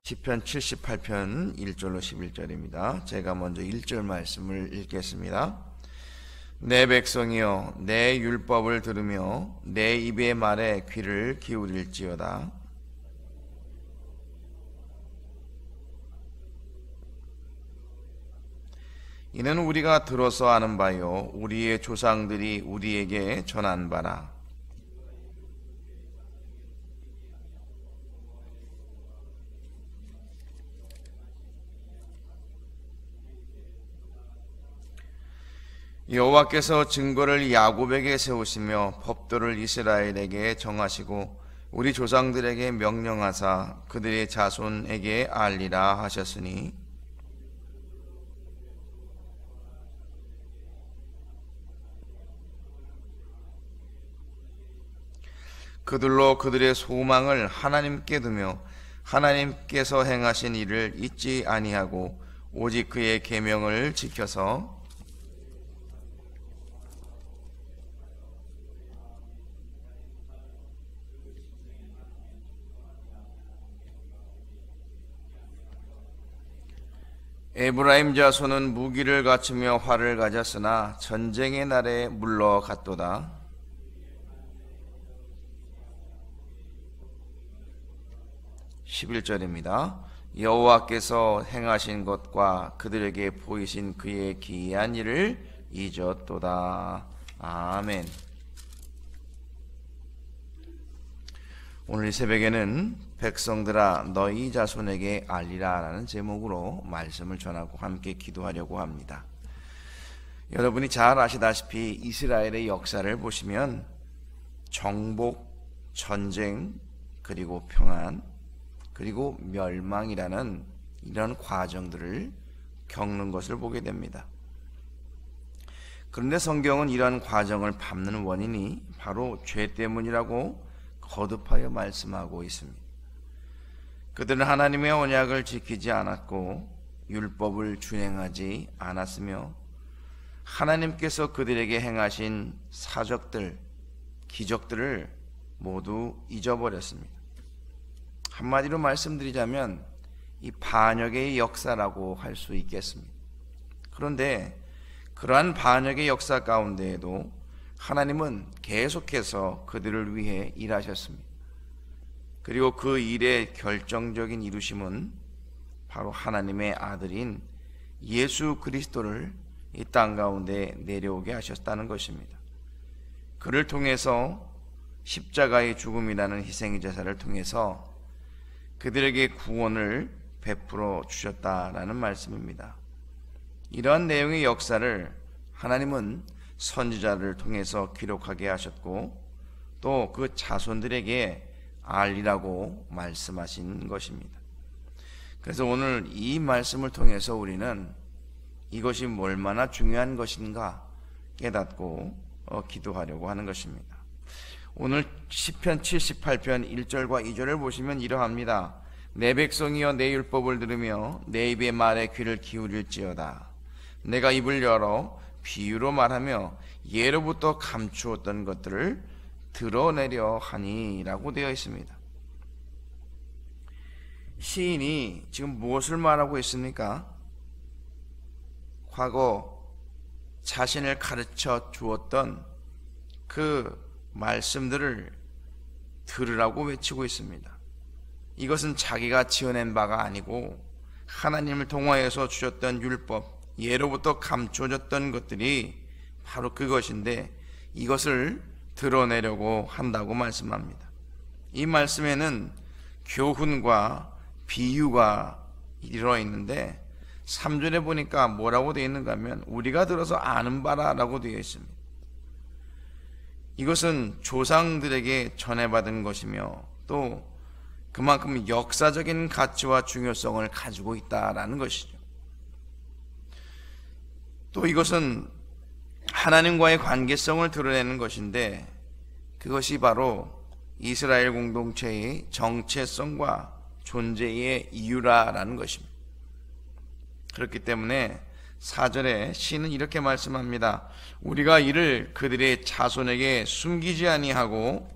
시편 78편 1절로 11절입니다. 제가 먼저 1절 말씀을 읽겠습니다. 내 백성이여 내 율법을 들으며 내 입의 말에 귀를 기울일지어다. 이는 우리가 들어서 아는 바요 우리의 조상들이 우리에게 전한 바라. 여호와께서 증거를 야곱에게 세우시며 법도를 이스라엘에게 정하시고 우리 조상들에게 명령하사 그들의 자손에게 알리라 하셨으니 그들로 그들의 소망을 하나님께 두며 하나님께서 행하신 일을 잊지 아니하고 오직 그의 계명을 지켜서 에브라임 자손은 무기를 갖추며 활을 가졌으나 전쟁의 날에 물러갔도다. 11절입니다. 여호와께서 행하신 것과 그들에게 보이신 그의 기이한 일을 잊었도다. 아멘. 오늘 이 새벽에는 백성들아 너희 자손에게 알리라 라는 제목으로 말씀을 전하고 함께 기도하려고 합니다. 여러분이 잘 아시다시피 이스라엘의 역사를 보시면 정복, 전쟁, 그리고 평안, 그리고 멸망이라는 이런 과정들을 겪는 것을 보게 됩니다. 그런데 성경은 이런 과정을 밟는 원인이 바로 죄 때문이라고 거듭하여 말씀하고 있습니다. 그들은 하나님의 언약을 지키지 않았고 율법을 준행하지 않았으며 하나님께서 그들에게 행하신 사적들, 기적들을 모두 잊어버렸습니다. 한마디로 말씀드리자면 이 반역의 역사라고 할 수 있겠습니다. 그런데 그러한 반역의 역사 가운데에도 하나님은 계속해서 그들을 위해 일하셨습니다. 그리고 그 일의 결정적인 이루심은 바로 하나님의 아들인 예수 그리스도를 이 땅 가운데 내려오게 하셨다는 것입니다. 그를 통해서 십자가의 죽음이라는 희생의 제사를 통해서 그들에게 구원을 베풀어 주셨다라는 말씀입니다. 이러한 내용의 역사를 하나님은 선지자를 통해서 기록하게 하셨고 또 그 자손들에게 알리라고 말씀하신 것입니다. 그래서 오늘 이 말씀을 통해서 우리는 이것이 얼마나 중요한 것인가 깨닫고 기도하려고 하는 것입니다. 오늘 시편 78편 1절과 2절을 보시면 이러합니다. 내 백성이여 내 율법을 들으며 내 입의 말에 귀를 기울일지어다. 내가 입을 열어 비유로 말하며 예로부터 감추었던 것들을 드러내려 하니라고 되어 있습니다. 시인이 지금 무엇을 말하고 있습니까? 과거 자신을 가르쳐 주었던 그 말씀들을 들으라고 외치고 있습니다. 이것은 자기가 지어낸 바가 아니고 하나님을 통하여서 주셨던 율법, 예로부터 감춰졌던 것들이 바로 그것인데 이것을 드러내려고 한다고 말씀합니다. 이 말씀에는 교훈과 비유가 들어있는데 3절에 보니까 뭐라고 되어 있는가 하면 우리가 들어서 아는 바라라고 되어 있습니다. 이것은 조상들에게 전해받은 것이며 또 그만큼 역사적인 가치와 중요성을 가지고 있다라는 것이죠. 또 이것은 하나님과의 관계성을 드러내는 것인데 그것이 바로 이스라엘 공동체의 정체성과 존재의 이유라는 것입니다. 그렇기 때문에 4절에 시는 이렇게 말씀합니다. 우리가 이를 그들의 자손에게 숨기지 아니하고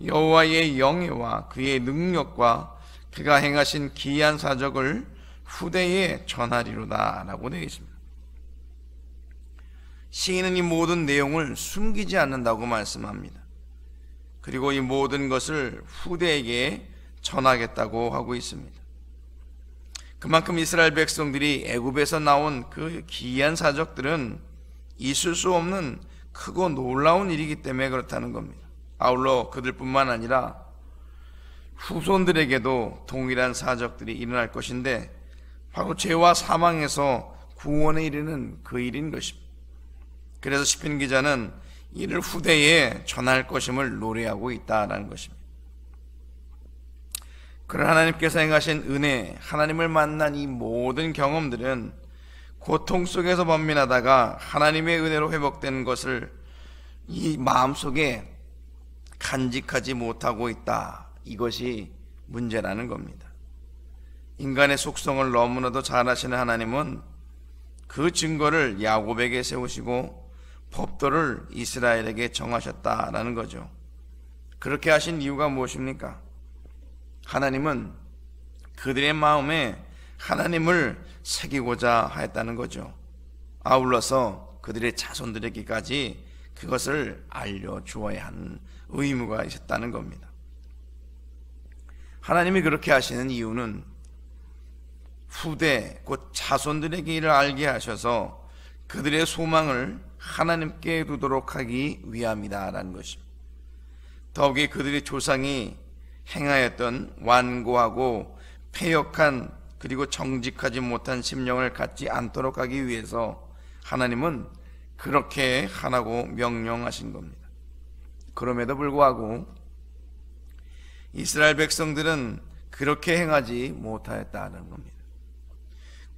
여호와의 영예와 그의 능력과 그가 행하신 기이한 사적을 후대에 전하리로다 라고 되어 있습니다. 시인은 이 모든 내용을 숨기지 않는다고 말씀합니다. 그리고 이 모든 것을 후대에게 전하겠다고 하고 있습니다. 그만큼 이스라엘 백성들이 애굽에서 나온 그 기이한 사적들은 있을 수 없는 크고 놀라운 일이기 때문에 그렇다는 겁니다. 아울러 그들뿐만 아니라 후손들에게도 동일한 사적들이 일어날 것인데 바로 죄와 사망에서 구원에 이르는 그 일인 것입니다. 그래서 시편 기자는 이를 후대에 전할 것임을 노래하고 있다는 것입니다. 그런 하나님께서 행하신 은혜, 하나님을 만난 이 모든 경험들은 고통 속에서 번민하다가 하나님의 은혜로 회복되는 것을 이 마음속에 간직하지 못하고 있다. 이것이 문제라는 겁니다. 인간의 속성을 너무나도 잘 아시는 하나님은 그 증거를 야곱에게 세우시고 법도를 이스라엘에게 정하셨다라는 거죠. 그렇게 하신 이유가 무엇입니까? 하나님은 그들의 마음에 하나님을 새기고자 하였다는 거죠. 아울러서 그들의 자손들에게까지 그것을 알려주어야 하는 의무가 있었다는 겁니다. 하나님이 그렇게 하시는 이유는 후대 곧 자손들에게 이를 알게 하셔서 그들의 소망을 하나님께 두도록 하기 위함이다라는 것입니다. 더욱이 그들의 조상이 행하였던 완고하고 패역한 그리고 정직하지 못한 심령을 갖지 않도록 하기 위해서 하나님은 그렇게 하라고 명령하신 겁니다. 그럼에도 불구하고 이스라엘 백성들은 그렇게 행하지 못하였다는 겁니다.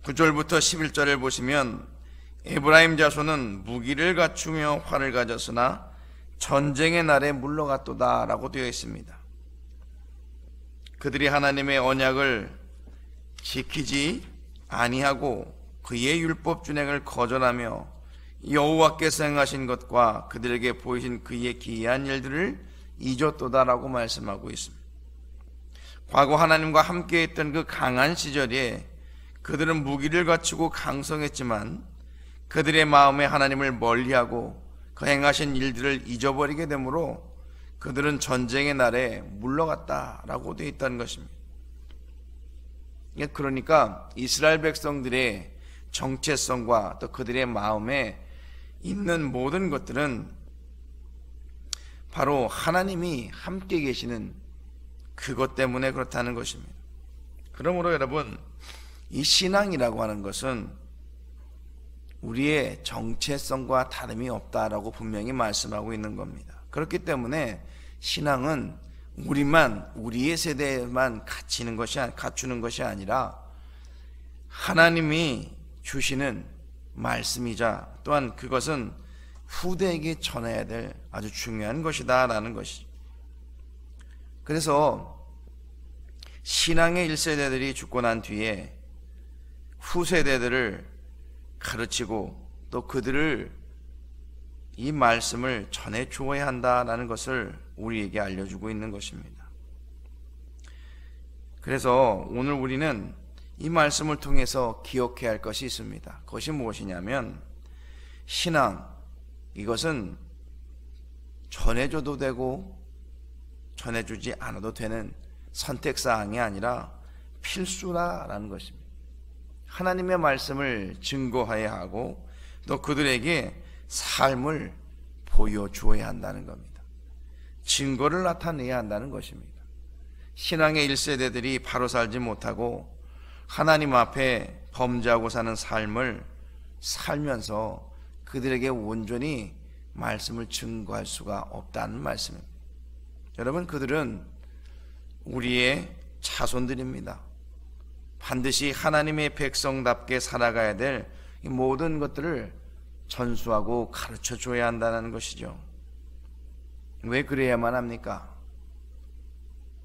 9절부터 11절을 보시면 에브라임 자손은 무기를 갖추며 활을 가졌으나 전쟁의 날에 물러갔도다 라고 되어 있습니다. 그들이 하나님의 언약을 지키지 아니하고 그의 율법 준행을 거절하며 여호와께서 행하신 것과 그들에게 보이신 그의 기이한 일들을 잊었도다라고 말씀하고 있습니다. 과거 하나님과 함께 했던 그 강한 시절에 그들은 무기를 갖추고 강성했지만 그들의 마음에 하나님을 멀리하고 그 행하신 일들을 잊어버리게 되므로 그들은 전쟁의 날에 물러갔다라고 되어 있다는 것입니다. 그러니까 이스라엘 백성들의 정체성과 또 그들의 마음에 있는 모든 것들은 바로 하나님이 함께 계시는 그것 때문에 그렇다는 것입니다. 그러므로 여러분, 이 신앙이라고 하는 것은 우리의 정체성과 다름이 없다라고 분명히 말씀하고 있는 겁니다. 그렇기 때문에 신앙은 우리의 세대에만 갖추는 것이 아니라 하나님이 주시는 말씀이자 또한 그것은 후대에게 전해야 될 아주 중요한 것이다 라는 것이죠. 그래서 신앙의 1세대들이 죽고 난 뒤에 후세대들을 가르치고 또 그들을 이 말씀을 전해 주어야 한다라는 것을 우리에게 알려주고 있는 것입니다. 그래서 오늘 우리는 이 말씀을 통해서 기억해야 할 것이 있습니다. 그것이 무엇이냐면 신앙, 이것은 전해줘도 되고 전해주지 않아도 되는 선택사항이 아니라 필수라는 것입니다. 하나님의 말씀을 증거해야 하고 또 그들에게 삶을 보여주어야 한다는 겁니다. 증거를 나타내야 한다는 것입니다. 신앙의 1세대들이 바로 살지 못하고 하나님 앞에 범죄하고 사는 삶을 살면서 그들에게 온전히 말씀을 증거할 수가 없다는 말씀입니다. 여러분, 그들은 우리의 자손들입니다. 반드시 하나님의 백성답게 살아가야 될 이 모든 것들을 전수하고 가르쳐 줘야 한다는 것이죠. 왜 그래야만 합니까?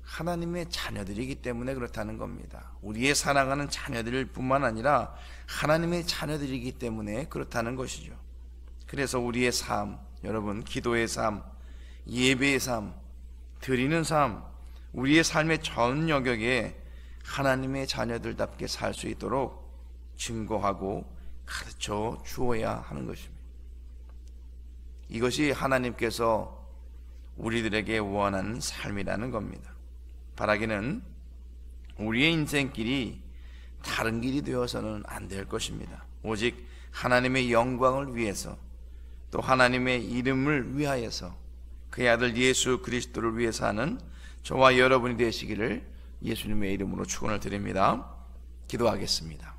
하나님의 자녀들이기 때문에 그렇다는 겁니다. 우리의 사랑하는 자녀들 뿐만 아니라 하나님의 자녀들이기 때문에 그렇다는 것이죠. 그래서 우리의 삶, 여러분, 기도의 삶, 예배의 삶, 드리는 삶, 우리의 삶의 전 영역에 하나님의 자녀들답게 살 수 있도록 증거하고 가르쳐 주어야 하는 것입니다. 이것이 하나님께서 우리들에게 원하는 삶이라는 겁니다. 바라기는 우리의 인생길이 다른 길이 되어서는 안 될 것입니다. 오직 하나님의 영광을 위해서, 또 하나님의 이름을 위하여서, 그의 아들 예수 그리스도를 위해서 하는 저와 여러분이 되시기를 예수님의 이름으로 축원을 드립니다. 기도하겠습니다.